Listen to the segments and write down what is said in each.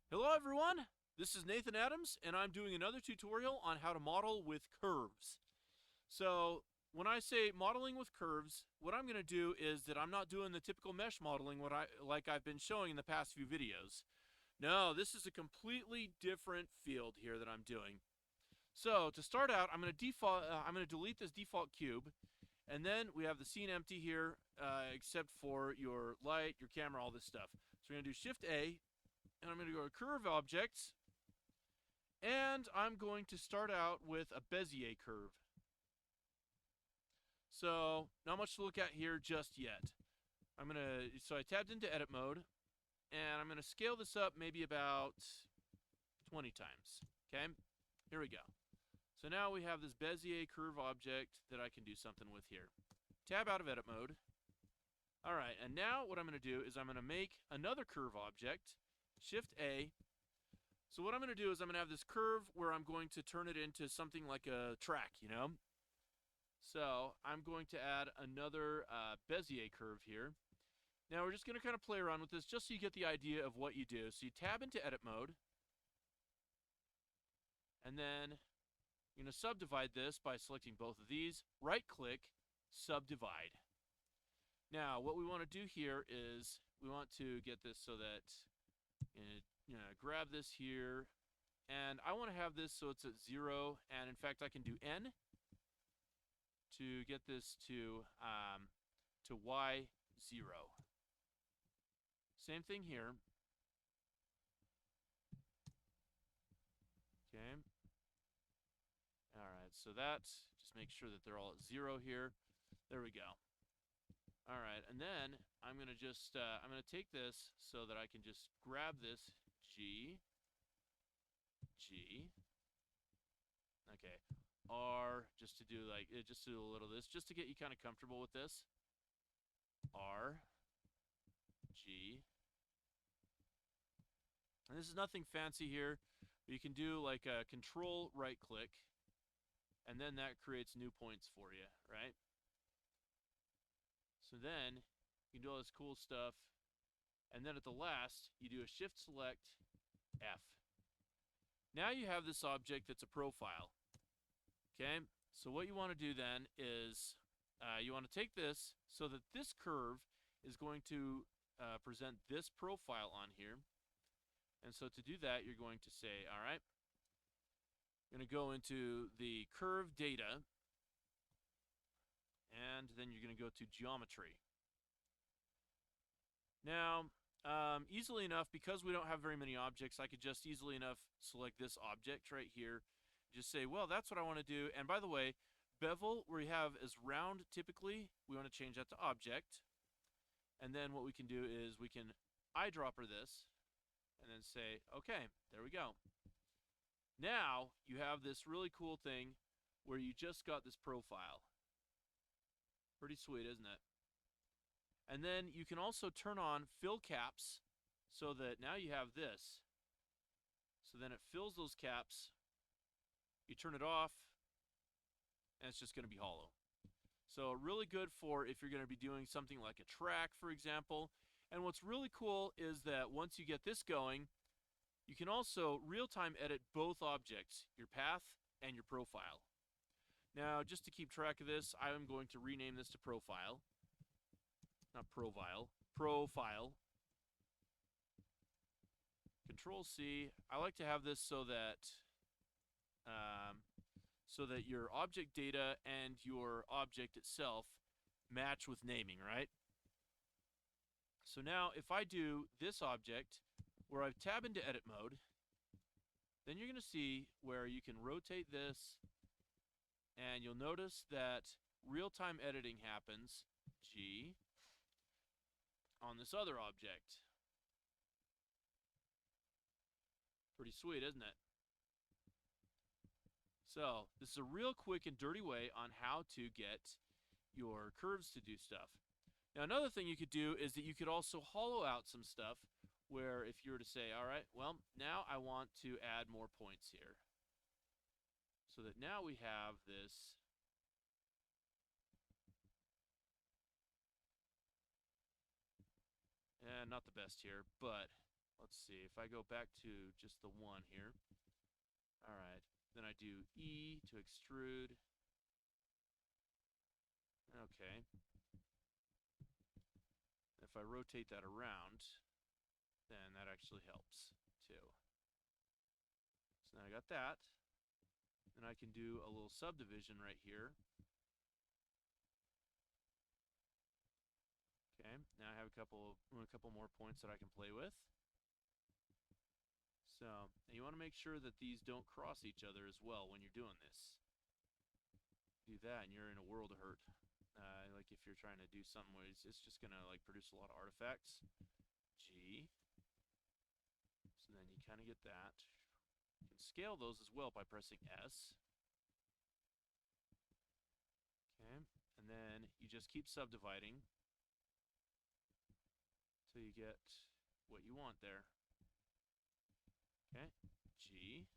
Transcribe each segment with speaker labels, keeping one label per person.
Speaker 1: Hello everyone, this is Nathan Adams and I'm doing another tutorial on how to model with curves. So when I say modeling with curves, what I'm going to do is that I'm not doing the typical mesh modeling like I've been showing in the past few videos. No, this is a completely different field here that I'm doing. So to start out, I'm going to delete this default cube, and then we have the scene empty here, except for your light, your camera, all this stuff. So we're going to do Shift A, and I'm going to go to Curve Objects, and I'm going to start out with a Bezier curve. So not much to look at here just yet. So I tabbed into edit mode, and I'm gonna scale this up maybe about 20 times. Okay, here we go. So now we have this Bezier curve object that I can do something with here. Tab out of edit mode. All right, and now what I'm gonna do is I'm gonna make another curve object, Shift A. So what I'm gonna do is I'm gonna have this curve where I'm going to turn it into something like a track, you know? So I'm going to add another Bezier curve here. Now we're just going to kind of play around with this just so you get the idea of what you do. So you tab into edit mode, and then you're going to subdivide this by selecting both of these. Right click, subdivide. Now what we want to do here is we want to get this so that grab this here, and I want to have this so it's at 0, and in fact I can do n to get this to y0. Same thing here. Okay. All right, so that, just make sure that they're all at 0 here. There we go. All right, and then I'm going to just, I'm going to take this so that I can just grab this G, G. Okay, R, just to do like, just to do a little of this, just to get you kind of comfortable with this. R, G. And this is nothing fancy here, but you can do like a control right click, and then that creates new points for you, right? So then you can do all this cool stuff, and then at the last, you do a shift select F. Now you have this object that's a profile. Okay, so what you want to do then is you want to take this so that this curve is going to present this profile on here. And so to do that, you're going to say, all right, you're going to go into the curve data, and then you're going to go to geometry. Now, easily enough, because we don't have very many objects, I could just easily enough select this object right here. Just say, well, that's what I want to do. And by the way, bevel, where we have is round typically, we want to change that to object. And then what we can do is we can eyedropper this and then say, okay, there we go. Now you have this really cool thing where you just got this profile. Pretty sweet, isn't it? And then you can also turn on fill caps so that now you have this. So then it fills those caps. You turn it off, and it's just going to be hollow. So really good for if you're going to be doing something like a track, for example. And what's really cool is that once you get this going, you can also real-time edit both objects, your path and your profile. Now, just to keep track of this, I'm going to rename this to profile. Not profile, profile. Control C. I like to have this so that your object data and your object itself match with naming, right? So now if I do this object where I tab into edit mode, then you're going to see where you can rotate this, and you'll notice that real-time editing happens, G, on this other object. Pretty sweet, isn't it? So this is a real quick and dirty way on how to get your curves to do stuff. Now another thing you could do is that you could also hollow out some stuff where if you were to say, all right, well, now I want to add more points here. So that now we have this not the best here, but let's see, if I go back to just the one here. All right, then I do E to extrude. Okay. If I rotate that around, then that actually helps too. So now I got that. Then I can do a little subdivision right here. Okay, now I have a couple more points that I can play with. So you want to make sure that these don't cross each other as well when you're doing this. Do that and you're in a world of hurt. Like if you're trying to do something where it's just gonna like produce a lot of artifacts. G. So then you kind of get that. You can scale those as well by pressing S. Okay, and then you just keep subdividing till you get what you want there. Okay, G.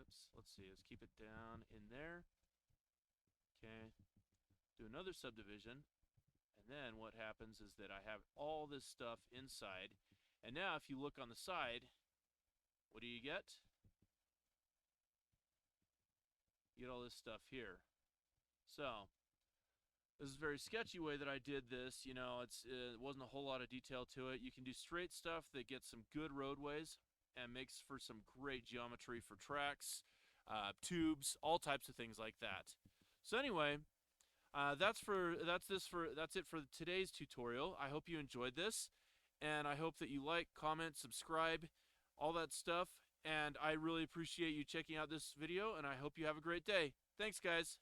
Speaker 1: Oops, let's see, let's keep it down in there. Okay, do another subdivision, and then what happens is that I have all this stuff inside, and now if you look on the side, what do you get? You get all this stuff here. So this is a very sketchy way that I did this. You know, it wasn't a whole lot of detail to it. You can do straight stuff that gets some good roadways and makes for some great geometry for tracks, tubes, all types of things like that. So anyway, that's it for today's tutorial. I hope you enjoyed this, and I hope that you like, comment, subscribe, all that stuff. And I really appreciate you checking out this video, and I hope you have a great day. Thanks, guys.